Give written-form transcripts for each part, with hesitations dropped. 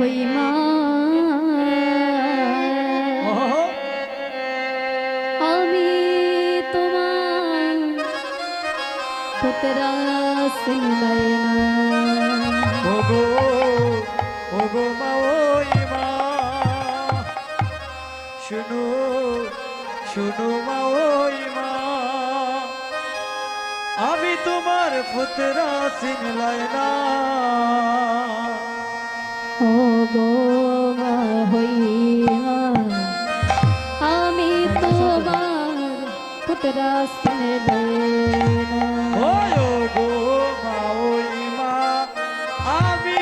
হইমা আমি তোমার পুতরা সিলাই না ওগো ওগো মা ওই মা শুনো শুনো মা ওই মা আমি তোমার পুতরা সিলাই না ও গো মা হইমা আমি তোমার পুতরা সিলাই না ওই ওগো মা ওই মা আমি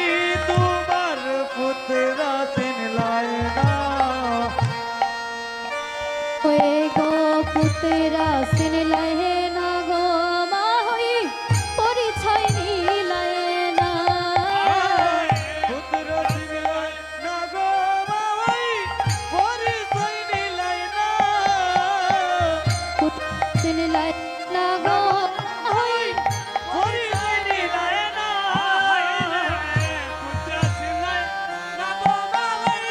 তোমার পুতরা সিলাই না ওই গো পুতরা সিলাই না গো মা হই পরিচয় নিলাই না পুতরা সিলাই না গো মা ওই পরিচয় নিলাই না সিলাই না গো হই পরিচয় নিলাই না পুতরা সিলাই না গো মা ওই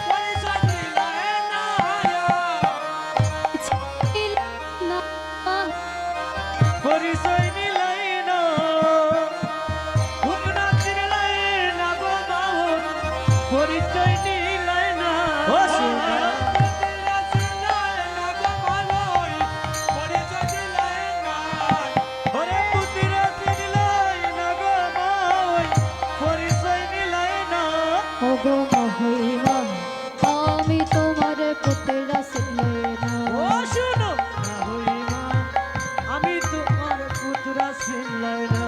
পরিচয় নিলাই না না পরিচয় নিলাই না পুতরা সিলাই না গো মা ওই পরিচয় নিলাই না ও সোনা ওরে পুতরা সিলাই না গো মা ওই পরিচয় নিলাই না ও গো মা হইমা আমি তোমার পুতরা সিলাই না ও শুনো না হই মা আমি তোমার পুতরা সিলাই না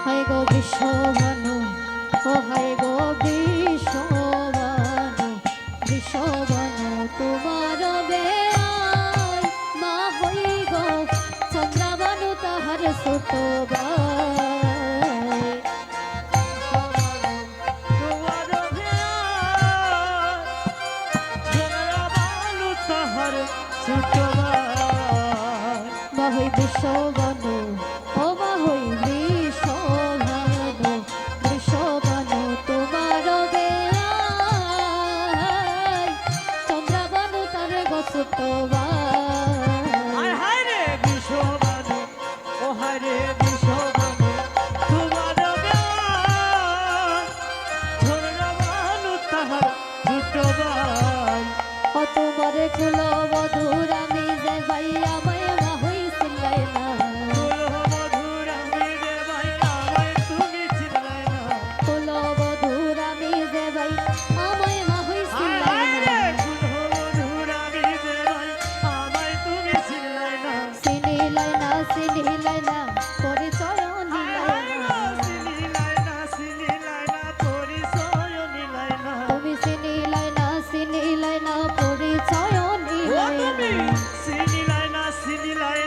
হায় গো বিশ্ববানু ও হায় গো বিশ্ববানু বিশ্ববানু তোমার বেয়াই মা হই গো চন্দ্রবানু তাহার ছোট ভাই তোমার ভালো তাহার ছোট ভাই মা হই বিশ্ববানু ও মা হই বিশ্ববানু বিশ্ববানু তোমার বেয়াই চন্দ্রবানু তার গো ছোট ভাই আয় হায় রে বিশ্ববানু ও হায় রে বিশ্ববানু তোমার ভালো তাহার ছোট ভাই ও তোমার কুল মধুর আমি যে ভাই আমায় মা হই সিলাই না মধুর আমি রে ভাই আমায় তুমি চিনলাই না কুল মধুর আমি যে ভাই আমায় মা হই সিলাই না সিনিলাই না সিনিলাই না পরিচয় নিলাই না তুমি সিনিলাই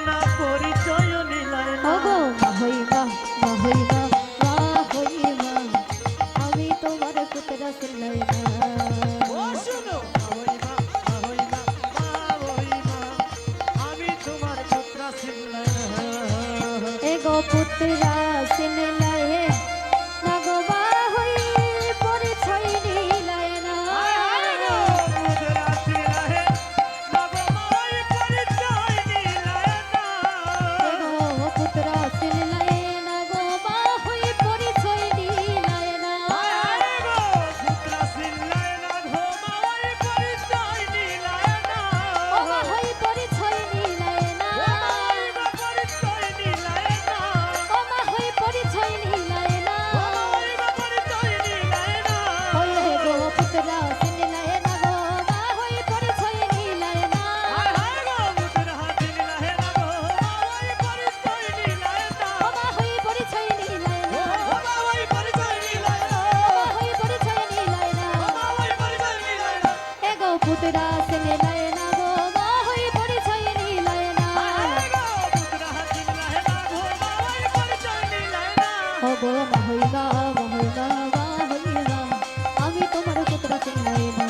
না পরিচয় নিলাই না ওগো মা হইমা মা হইমা মা হইমা আমি তোমার পুতরা সিলাই না এগো পুতরা সিলাই না গো মা হই পরিচয় নিলাই না এগো পুতরা সিলাই না গো মা হই পরিচয় নিলাই না ও মা হই পরিচয় নিলাই না ও মা হই পরিচয় নিলাই না ওই হে গো পুতরা সিলাই না গো মা হই পরিচয় নিলাই না ও মা হই পরিচয় নিলাই না ও মা হই পরিচয় নিলাই না এগো পুতরা সিলাই না গো মা হই পরিচয় নিলাই না ও গো মা হইমা মা হইমা মা হইমা আমি তোমার পুতরা সিলাই না